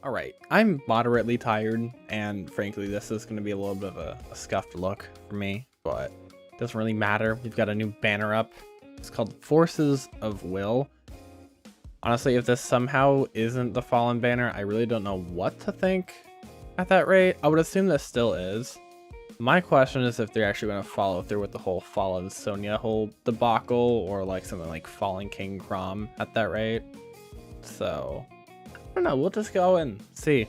All right, I'm moderately tired, and frankly, this is going to be a little bit of a scuffed look for me, but it doesn't really matter. We've got a new banner up. It's called Forces of Will. Honestly, if this somehow isn't the Fallen banner, I really don't know what to think at that rate. I would assume this still is. My question is if they're actually going to follow through with the whole Fallen Sonya whole debacle, or like something like Fallen King Crom at that rate. So I don't know, we'll just go and see.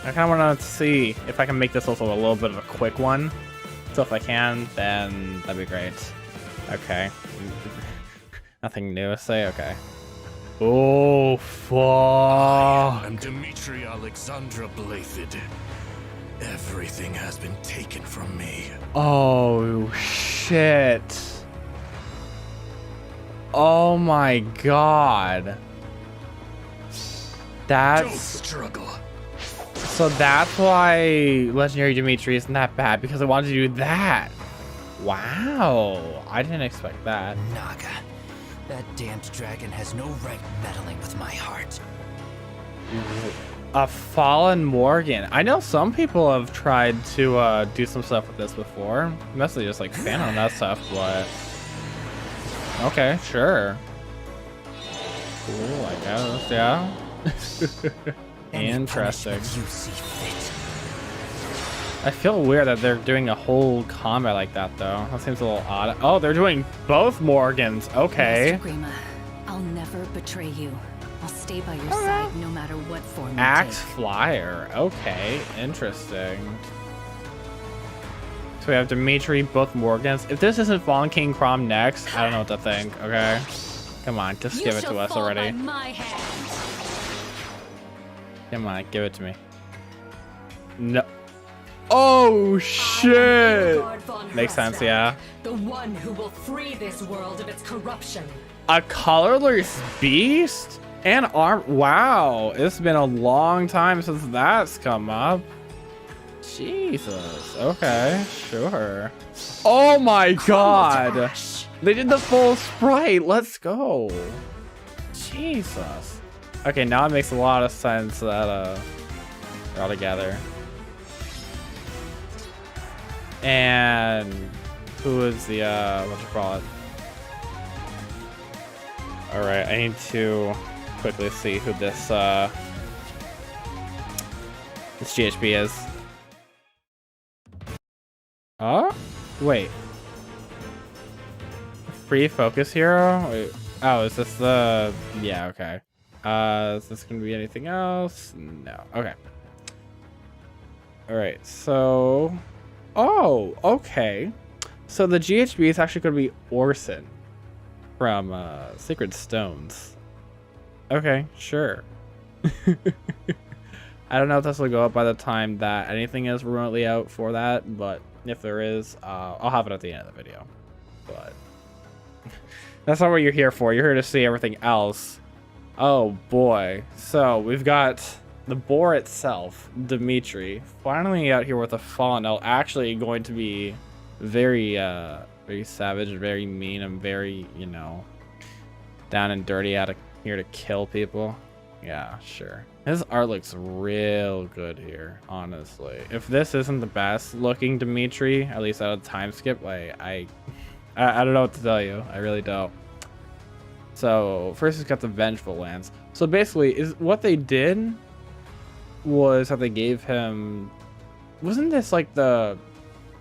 I kind of want to see if I can make this also a little bit of a quick one. So if I can, then that'd be great. Okay. Nothing new to say? Okay. Oh, fuck. I'm Dimitri Alexandra Blathid. Everything has been taken from me. Oh, shit. Oh my god. That's... Don't struggle. So that's why Legendary Dimitri isn't that bad, because I wanted to do that. Wow. I didn't expect that. Naga. That damned dragon has no right meddling with my heart. A Fallen Morgan. I know some people have tried to do some stuff with this before. Mostly just like fan on that stuff, but... Okay, sure. Cool, I guess, yeah. Interesting. You see fit. I feel weird that they're doing a whole combat like that, though. That seems a little odd. Oh, they're doing both Morgans. Okay. Master Grima, I'll never betray you. I'll stay by your side no matter what form you Axe take. Flyer. Okay, interesting. So we have Dimitri, both Morgans. If this isn't Fallen King Crom next, I don't know what to think. Okay, come on, just give it to us already. Come on, give it to me. No. Oh shit! Makes sense, yeah. The one who will free this world of its corruption. A colorless beast and arm. Wow, it's been a long time since that's come up. Jesus. Okay, sure. Oh my god, they did the full sprite. Let's go. Jesus. Okay, now it makes a lot of sense that they're all together. And who is the what you call it? All right, I need to quickly see who this GHB is. Oh, wait. Free focus hero? Wait. Oh, is this the... Yeah, okay. Is this gonna be anything else? No. Okay. All right, so... Oh, okay. So the GHB is actually going to be Orson from Sacred Stones. Okay, sure. I don't know if this will go up by the time that anything is remotely out for that, but if there is, I'll have it at the end of the video. But that's not what you're here for. You're here to see everything else. Oh boy. So we've got the boar itself, Dimitri, finally out here with a Fallen Elf, actually going to be very, very savage, very mean, and very, you know, down and dirty, out of here to kill people. Yeah, sure. His art looks real good here, honestly. If this isn't the best looking Dimitri, at least out of time skip, like I don't know what to tell you. I really don't. So first, it's got the Vengeful Lance. So basically, is what they did was that they gave him, wasn't this like the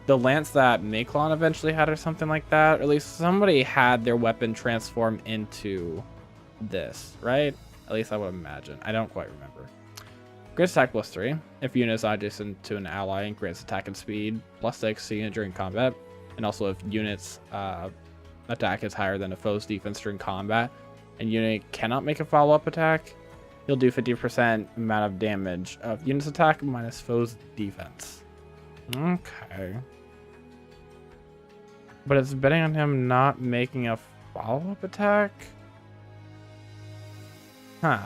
lance that Maklon eventually had or something like that? Or at least somebody had their weapon transform into this, right? At least I would imagine. I don't quite remember. Grants attack +3 if units are adjacent to an ally, and grants attack and speed +6 to unit during combat. And also if units attack is higher than a foe's defense during combat and unit cannot make a follow-up attack, he'll do 50% amount of damage of unit's attack minus foe's defense. Okay. But it's betting on him not making a follow-up attack? Huh.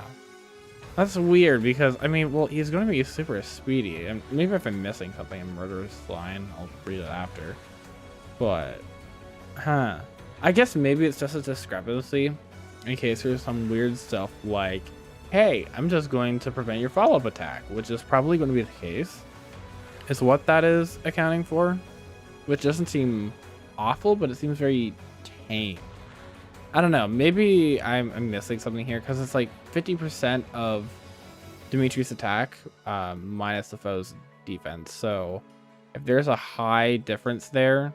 That's weird because, I mean, well, he's going to be super speedy. And maybe if I'm missing something in Murderous Line, I'll read it after. But, huh. I guess maybe it's just a discrepancy in case there's some weird stuff like hey, I'm just going to prevent your follow-up attack, which is probably going to be the case. Is what that is accounting for, which doesn't seem awful, but it seems very tame. I don't know, maybe I'm missing something here, because it's like 50% of Dimitri's attack minus the foe's defense. So if there's a high difference there,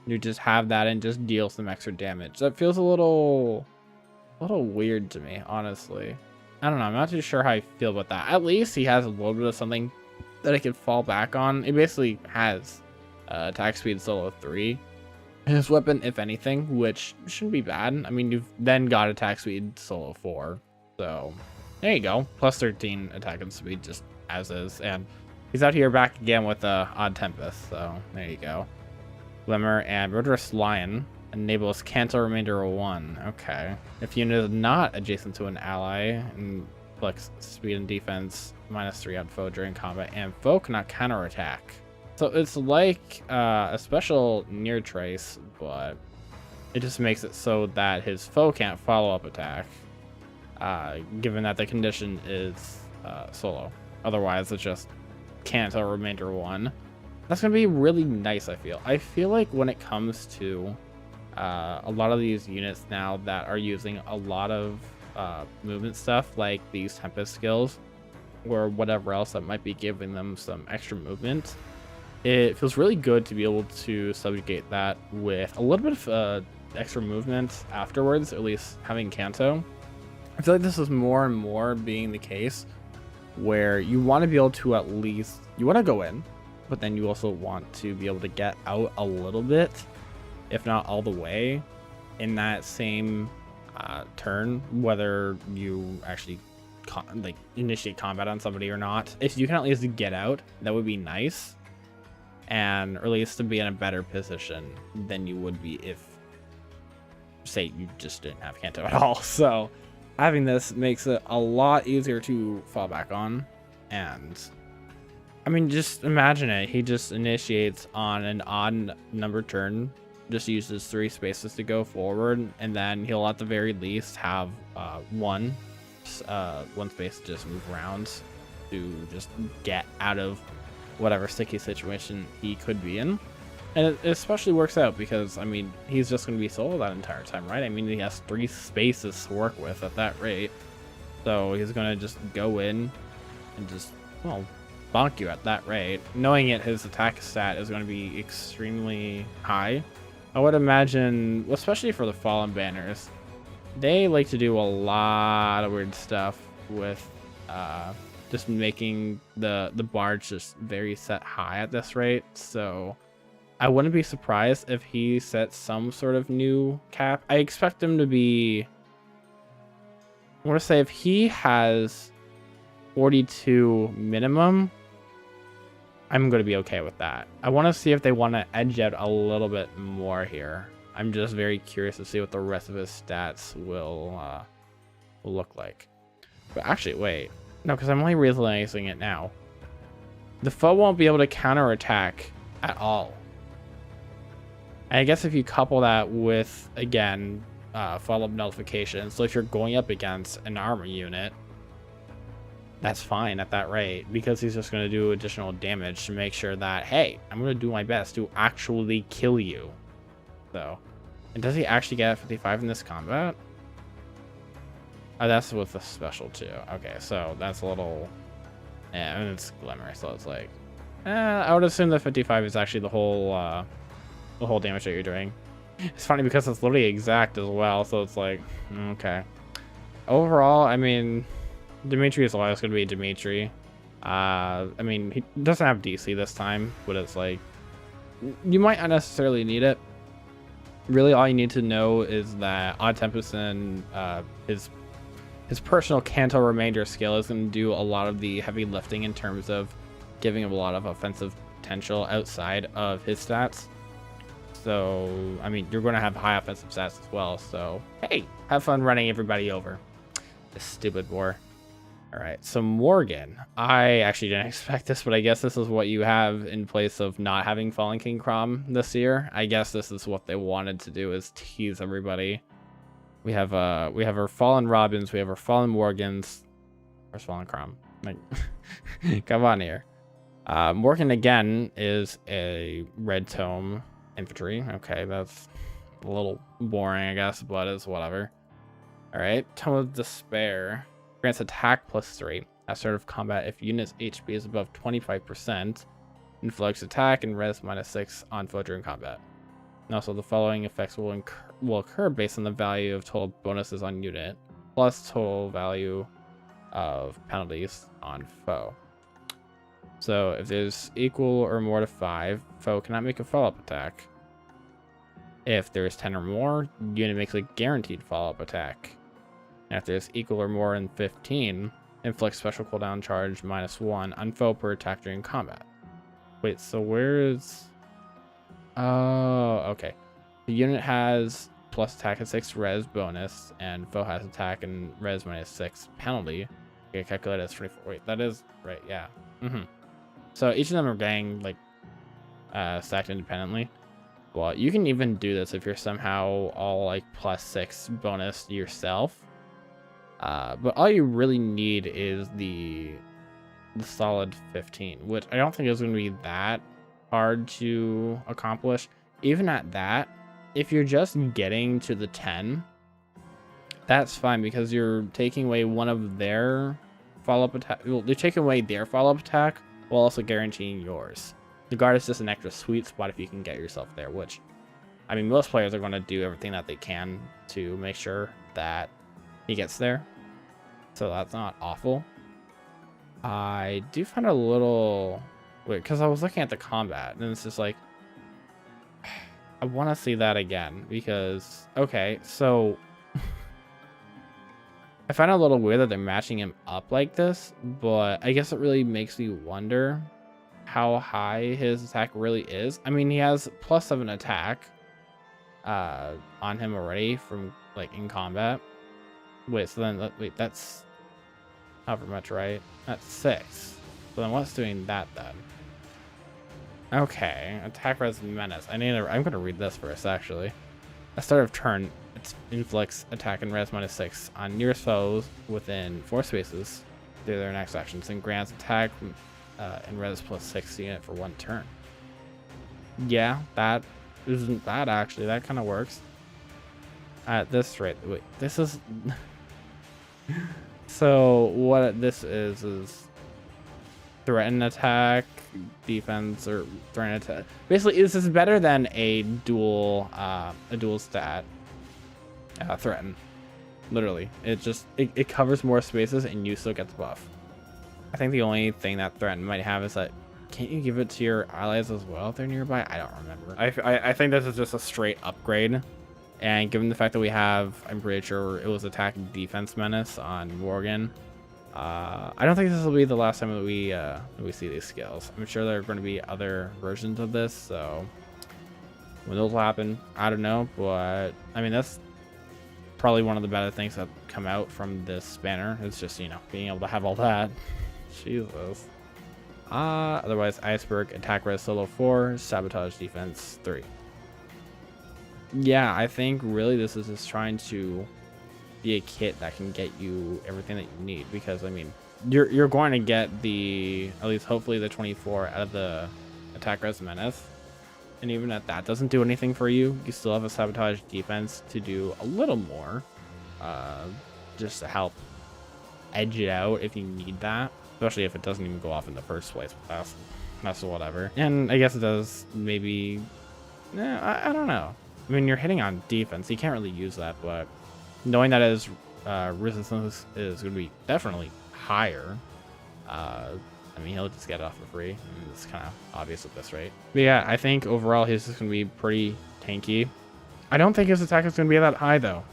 you just have that and just deal some extra damage. That feels a little weird to me, honestly. I don't know, I'm not too sure how I feel about that. At least he has a little bit of something that I could fall back on. It basically has attack speed solo 3. His weapon, if anything, which shouldn't be bad. I mean, you've then got attack speed solo 4. So there you go. Plus 13 attack and speed just as is. And he's out here back again with Odd Tempest. So there you go. Glimmer and Murderous Lion enables cancel remainder 1. Okay. If unit is not adjacent to an ally, and flex speed and defense -3 on foe during combat, and foe cannot counterattack. So it's like a special near trace, but it just makes it so that his foe can't follow up attack, given that the condition is solo. Otherwise, it's just cancel remainder 1. That's gonna be really nice. I feel like when it comes to a lot of these units now that are using a lot of movement stuff, like these Tempest skills or whatever else that might be giving them some extra movement, it feels really good to be able to subjugate that with a little bit of extra movement afterwards, at least having Kanto. I feel like this is more and more being the case where you want to be able to at least, you want to go in, but then you also want to be able to get out a little bit, if not all the way, in that same turn, whether you actually initiate combat on somebody or not. If you can at least get out, that would be nice, and or at least to be in a better position than you would be if, say, you just didn't have Kanto at all. So having this makes it a lot easier to fall back on. And I mean, just imagine it. He just initiates on an odd number turn, just uses 3 spaces to go forward, and then he'll at the very least have one space to just move around to just get out of whatever sticky situation he could be in. And it especially works out because, I mean, he's just going to be solo that entire time, right? I mean, he has 3 spaces to work with at that rate. So he's going to just go in and just, well, bonk you at that rate. Knowing it, his attack stat is going to be extremely high. I would imagine, especially for the Fallen banners, they like to do a lot of weird stuff with just making the bars just very set high at this rate. So I wouldn't be surprised if he sets some sort of new cap. I expect him to be, I want to say, if he has 42 minimum, I'm going to be okay with that. I want to see if they want to edge out a little bit more here. I'm just very curious to see what the rest of his stats will look like. But actually, wait. No, because I'm only realizing it now. The foe won't be able to counterattack at all. And I guess if you couple that with, again, follow-up nullification, so if you're going up against an armor unit, that's fine at that rate, because he's just going to do additional damage to make sure that, hey, I'm going to do my best to actually kill you. So, and does he actually get 55 in this combat? Oh, that's with the special too. Okay, so that's a little, yeah, and it's Glimmer, so it's like, I would assume that 55 is actually the whole damage that you're doing. It's funny because it's literally exact as well, so it's like, okay. Overall, I mean, Dimitri is always going to be Dimitri. I mean, he doesn't have DC this time, but it's like, you might not necessarily need it. Really, all you need to know is that Odd Tempest and his personal Kanto remainder skill is going to do a lot of the heavy lifting in terms of giving him a lot of offensive potential outside of his stats. So, I mean, you're going to have high offensive stats as well. So, hey, have fun running everybody over. This stupid war. All right, so Morgan. I actually didn't expect this, but I guess this is what you have in place of not having Fallen King Crom this year. I guess this is what they wanted to do, is tease everybody. We have our Fallen Robins, we have our Fallen Morgans, Where's Fallen Crom? Like, come on here. Morgan again is a red tome infantry. Okay, that's a little boring, I guess, but it's whatever. All right, Tome of Despair grants attack +3 at start of combat if unit's HP is above 25%. Inflicts attack and res -6 on foe during combat. And also, the following effects will occur based on the value of total bonuses on unit plus total value of penalties on foe. So if there's equal or more to 5, foe cannot make a follow-up attack. If there's 10 or more, unit makes a guaranteed follow-up attack. And if there's equal or more than 15, inflict special cooldown charge -1 on foe per attack during combat. Wait, so where's... Oh, okay. The unit has plus attack and 6 res bonus, and foe has attack and res -6 penalty. Okay, calculate as 24. Wait, that is right, yeah. So each of them are getting like stacked independently. Well, you can even do this if you're somehow all like +6 bonus yourself. But all you really need is the solid 15, which I don't think is going to be that hard to accomplish. Even at that, if you're just getting to the 10, that's fine because you're taking away one of their follow-up attack. Well, they're taking away their follow-up attack while also guaranteeing yours. The guard is just an extra sweet spot if you can get yourself there, which, I mean, most players are going to do everything that they can to make sure that he gets there. So that's not awful. I do find a little weird because I was looking at the combat and it's just like, I want to see that again because, okay, so I find it a little weird that they're matching him up like this, but I guess it really makes me wonder how high his attack really is. I mean, he has +7 attack on him already from like in combat. Wait, so then wait, that's however much, right? That's 6. So then what's doing that then? Okay, attack res menace. I'm gonna read this first actually. At start of turn, it inflicts attack and res -6 on nearest foes within 4 spaces through their next actions and grants attack and res +6 unit for 1 turn. Yeah, that isn't bad actually. That kind of works. At this rate, wait, this is so what this is threaten attack, defense, or threaten attack. Basically, this is better than a dual stat threaten. Literally, it covers more spaces and you still get the buff. I think the only thing that threaten might have is that can't you give it to your allies as well if they're nearby? I don't remember. I think this is just a straight upgrade. And given the fact that we have, I'm pretty sure it was attack and defense menace on Morgan. I don't think this will be the last time that we see these skills. I'm sure there are going to be other versions of this, so when those will happen, I don't know. But I mean, that's probably one of the better things that come out from this banner. It's just, you know, being able to have all that. Jesus. Otherwise, Iceberg, attack res solo 4, sabotage defense 3. Yeah, I think really this is just trying to be a kit that can get you everything that you need, because I mean you're going to get the, at least hopefully, the 24 out of the attack res menace, and even if that doesn't do anything for you, you still have a sabotage defense to do a little more, just to help edge it out if you need that, especially if it doesn't even go off in the first place. But that's whatever. And I guess it does maybe, I don't know. I mean, you're hitting on defense, you can't really use that, but knowing that his resistance is going to be definitely higher, I mean, he'll just get it off for free. I mean, it's kind of obvious at this rate. But yeah, I think overall his is going to be pretty tanky. I don't think his attack is going to be that high, though.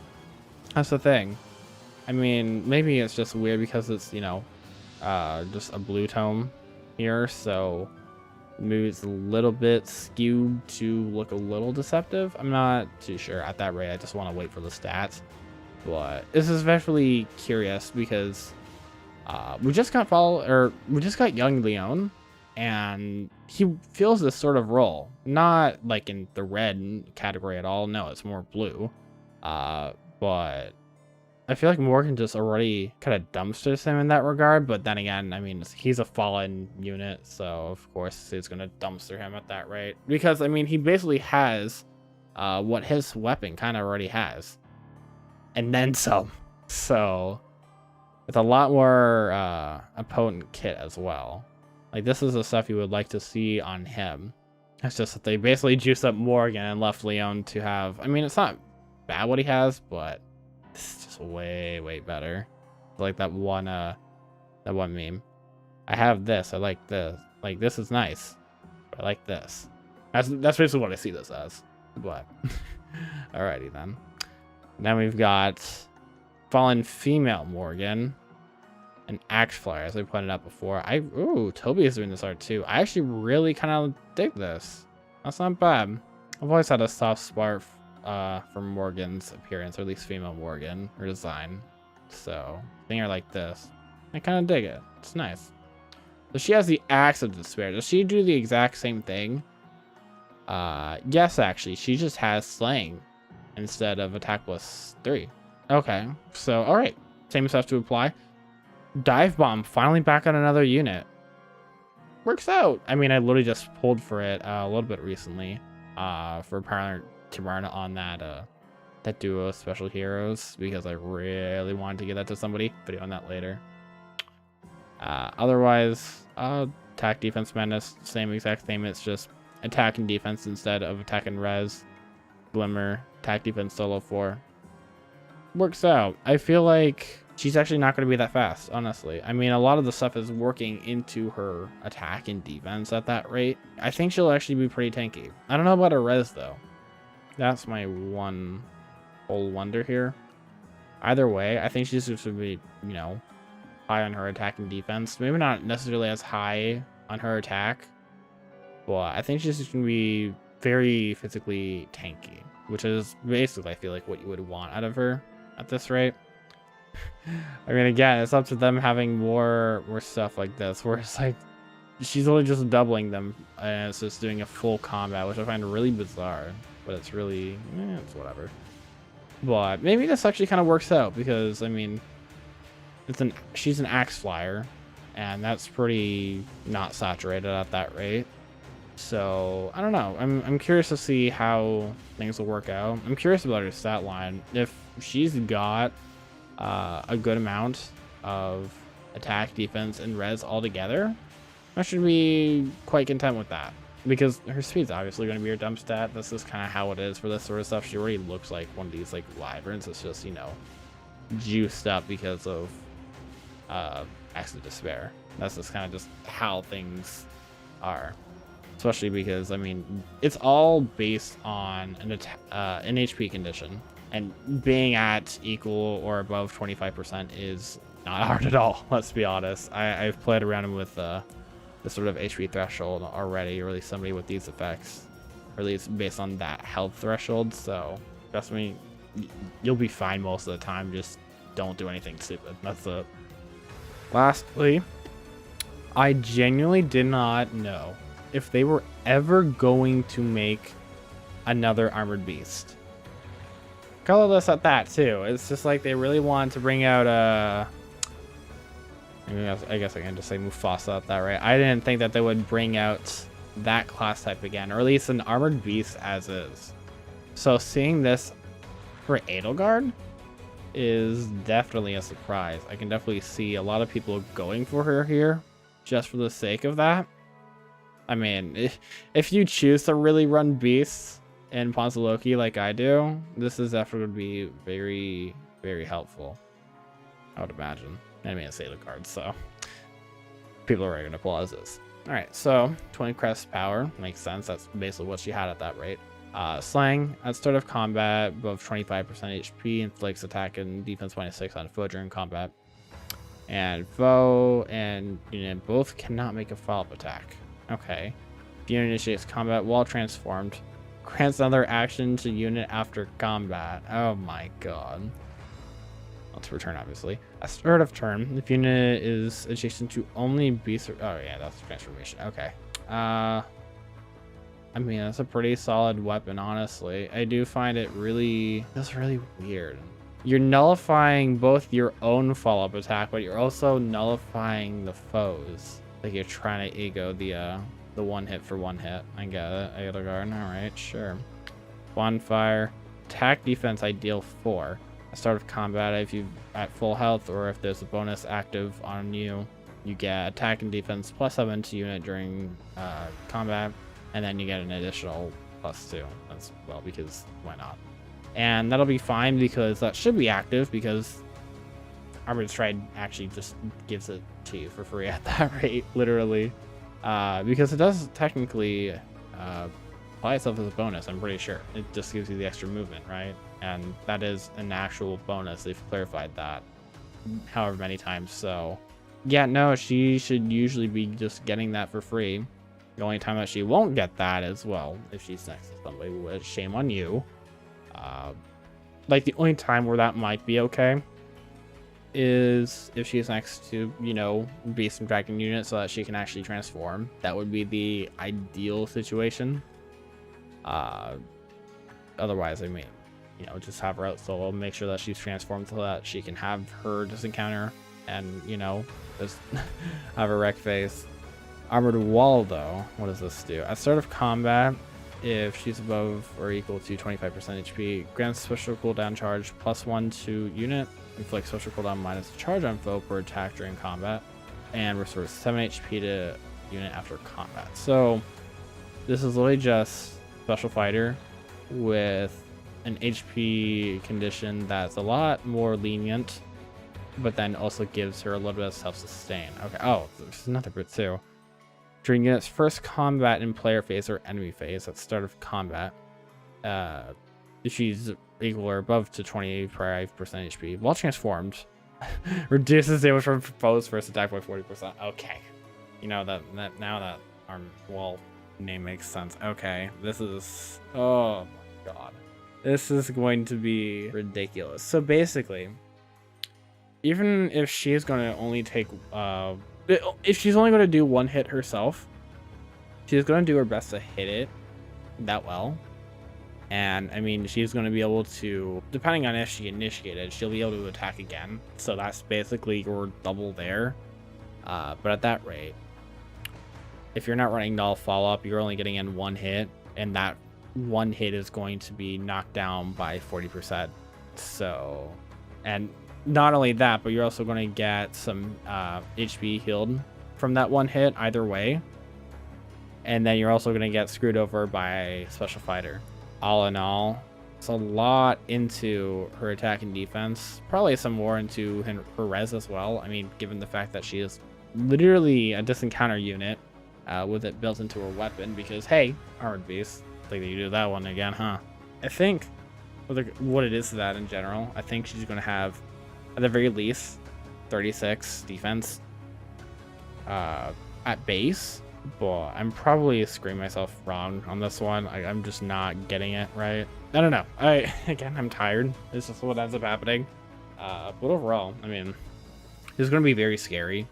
That's the thing. I mean, maybe it's just weird because it's, you know, just a blue tome here, so maybe it's a little bit skewed to look a little deceptive. I'm not too sure at that rate. I just want to wait for the stats. But this is especially curious because we just got young Leon, and he fills this sort of role, not like in the red category at all. No, it's more blue. But I feel like Morgan just already kind of dumpsters him in that regard, but then again, I mean, he's a fallen unit, so of course he's gonna dumpster him at that rate. Because, I mean, he basically has what his weapon kind of already has. And then some. So, it's a lot more a potent kit as well. Like, this is the stuff you would like to see on him. It's just that they basically juiced up Morgan and left Leon to have... I mean, it's not bad what he has, but this is just way, way better. Like that one meme. I have this. I like this. Like, this is nice. I like this. That's basically what I see this as. But, alrighty then. Then we've got fallen female Morgan. An axe flyer, as I pointed out before. Ooh, Toby is doing this art too. I actually really kind of dig this. That's not bad. I've always had a soft spot for Morgan's appearance, or at least female Morgan, her design. So, seeing her like this, I kind of dig it. It's nice. So she has the Axe of Despair. Does she do the exact same thing? Yes, actually. She just has Slaying instead of Attack +3. Okay, so, alright. Same stuff to apply. Dive Bomb, finally back on another unit. Works out. I mean, I literally just pulled for it a little bit recently for partner to run on that duo of special heroes because I really wanted to get that to somebody. Video on that later. Otherwise, attack, defense, madness, same exact thing. It's just attack and defense instead of attack and res. Glimmer, attack, defense, solo 4. Works out. I feel like she's actually not going to be that fast, honestly. I mean, a lot of the stuff is working into her attack and defense at that rate. I think she'll actually be pretty tanky. I don't know about her res, though. That's my one whole wonder here. Either way, I think she's just going to be, you know, high on her attack and defense. Maybe not necessarily as high on her attack, but I think she's just going to be very physically tanky, which is basically, I feel like, what you would want out of her at this rate. I mean, again, it's up to them having more stuff like this, where it's like she's only just doubling them and it's just doing a full combat, which I find really bizarre, but it's really it's whatever. But maybe this actually kind of works out because, I mean, she's an axe flyer and that's pretty not saturated at that rate. So I don't know. I'm curious to see how things will work out. I'm curious about her stat line. If she's got a good amount of attack, defense, and res all together, I should be quite content with that. Because her speed's obviously going to be her dump stat. This is kind of how it is for this sort of stuff. She already looks like one of these like wyverns. It's just, you know, juiced up because of Axe of Despair. That's just kind of just how things are. Especially because, I mean, it's all based on an HP condition. And being at equal or above 25% is not hard at all, let's be honest. I've played around with the sort of HP threshold already, or at least somebody with these effects, or at least based on that health threshold. So, trust me, you'll be fine most of the time. Just don't do anything stupid. That's it. Lastly, I genuinely did not know if they were ever going to make another Armored Beast. Colorless at that too. It's just like they really wanted to bring out I guess I can just say Mufasa at that, right? I didn't think that they would bring out that class type again, or at least an Armored Beast as is. So seeing this for Edelgard is definitely a surprise. I can definitely see a lot of people going for her here just for the sake of that. I mean, if you choose to really run beasts in Ponzaloki like I do, this is definitely going to be very, very helpful, I would imagine. I mean, it's Edelgard, so people are going to pull as this. All right, so 20 crest power makes sense. That's basically what she had at that rate. Slang at start of combat, above 25% HP, inflicts attack and defense -6 on foe during combat. And foe and unit both cannot make a follow-up attack. Okay. If unit initiates combat while transformed, grants another action to unit after combat. Oh my god. Let's return, obviously. At start of turn, if unit is adjacent to only beast. Oh yeah, that's transformation. Okay. I mean, that's a pretty solid weapon, honestly. I do find it really, that's really weird. you're nullifying both your own follow-up attack, but you're also nullifying the foes. Like you're trying to ego the one hit for one hit. I get it. Edelgard. All right, sure. Bonfire. Attack defense ideal 4. At start of combat, if you at full health or if there's a bonus active on you, you get attack and defense +7 to unit during combat, and then you get an additional +2 as well, because why not? And that'll be fine because that should be active, because Armored Stride actually just gives it to you for free at that rate, literally. Because it does technically apply itself as a bonus, I'm pretty sure. It just gives you the extra movement, right? And that is an actual bonus. They've clarified that however many times. So yeah, no, she should usually be just getting that for free. The only time that she won't get that is, well, if she's next to somebody, which shame on you. Like the only time where that might be okay is if she's next to, you know, beast and dragon unit so that she can actually transform. That would be the ideal situation. Otherwise, I mean, you know, just have her out solo, make sure that she's transformed so that she can have her just encounter and, you know, just have a wreck face. Armored Wall, though, what does this do? At start of combat, if she's above or equal to 25% HP, grants special cooldown charge +1 to unit, inflicts special cooldown minus charge on foe per attack during combat, and restores 7 HP to unit after combat. So this is literally just special fighter with an HP condition that's a lot more lenient, but then also gives her a little bit of self-sustain. Okay, oh, there's another bit too. During unit's first combat in player phase or enemy phase at start of combat, if she's equal or above to 25% HP, while transformed, reduces damage from proposed first attack by 40%. Okay, you know that now that our wall name makes sense. Okay, this is, oh my god, this is going to be ridiculous. So basically, even if she's going to only take if she's only going to do one hit herself, she's going to do her best to hit it that well. And I mean, she's going to be able to, depending on if she initiated, she'll be able to attack again. So that's basically your double there. But at that rate, if you're not running null follow-up, you're only getting in one hit, and that one hit is going to be knocked down by 40%. So, and not only that, but you're also going to get some HP healed from that one hit either way. And then you're also going to get screwed over by Special Fighter. All in all, it's a lot into her attack and defense. Probably some more into her res as well. I mean, given the fact that she is literally a disencounter unit with it built into her weapon. Because, hey, Armored Beast, think that you do that one again, huh? I think what it is to that in general, I think she's going to have, at the very least, 36 defense at base, but I'm probably screwing myself wrong on this one. I'm just not getting it right. I don't know. I'm tired. This is what ends up happening. But overall, I mean, it's going to be very scary.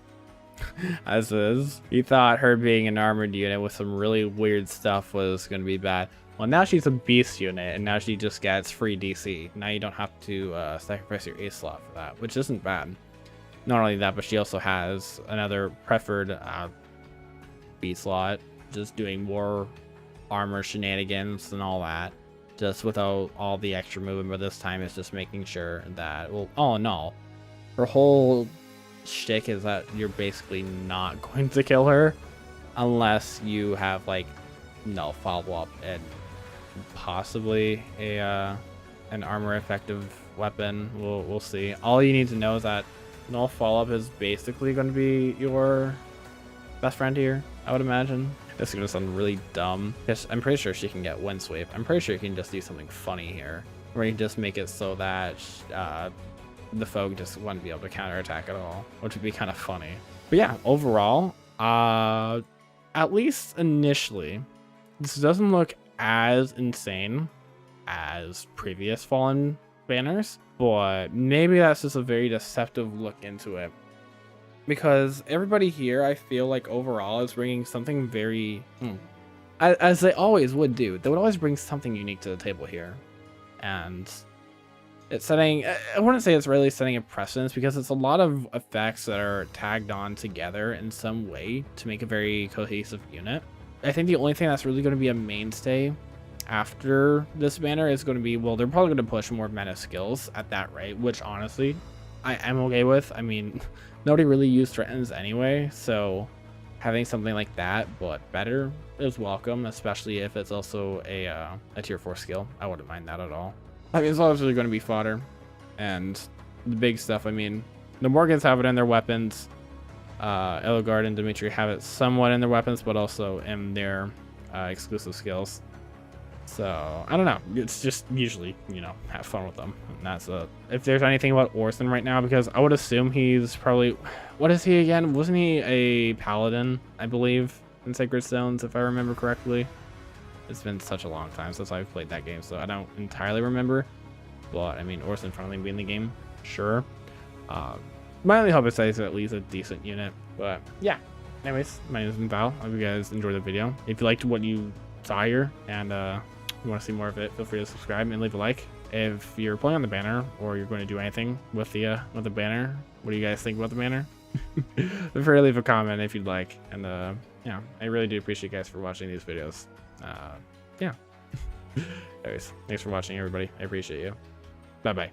As is. You thought her being an armored unit with some really weird stuff was going to be bad. Well, now she's a beast unit, and now she just gets free DC. Now you don't have to sacrifice your ace slot for that, which isn't bad. Not only that, but she also has another preferred B slot, just doing more armor shenanigans and all that, just without all the extra movement. But this time it's just making sure that, well, all in all, her whole shtick is that you're basically not going to kill her unless you have like no follow-up and possibly a an armor effective weapon. We'll see. All you need to know is that null follow-up is basically going to be your best friend here, I would imagine. This is going to sound really dumb, because I'm pretty sure she can get wind sweep. I'm pretty sure you can just do something funny here, where you just make it so that the foe just wouldn't be able to counterattack at all, which would be kind of funny. But yeah, overall, at least initially, this doesn't look as insane as previous Fallen banners, but maybe that's just a very deceptive look into it. Because everybody here, I feel like overall is bringing something very, as they always would do. They would always bring something unique to the table here. And it's setting, I wouldn't say it's really setting a precedence, because it's a lot of effects that are tagged on together in some way to make a very cohesive unit. I think the only thing that's really going to be a mainstay after this banner is going to be, well, they're probably going to push more meta skills at that rate, which honestly I am okay with. I mean, nobody really used threatens anyway, so having something like that but better is welcome, especially if it's also a tier 4 skill. I wouldn't mind that at all. I mean, it's obviously going to be fodder, and the big stuff, I mean, the Morgans have it in their weapons. Edelgard and Dimitri have it somewhat in their weapons, but also in their exclusive skills. So I don't know. It's just usually, you know, have fun with them. And that's if there's anything about Orson right now, because I would assume he's probably, what is he again? Wasn't he a paladin, I believe, in Sacred Stones, if I remember correctly? It's been such a long time since I've played that game, so I don't entirely remember. But I mean, Orson finally being in the game, sure. My only hope is that he's at least a decent unit. But yeah. Anyways, my name is Val. I hope you guys enjoyed the video. If you liked what you saw here and you want to see more of it, feel free to subscribe and leave a like. If you're playing on the banner or you're going to do anything with the banner, what do you guys think about the banner? Feel free to leave a comment if you'd like. And yeah, I really do appreciate you guys for watching these videos. Yeah. Anyways, thanks for watching, everybody. I appreciate you. Bye bye.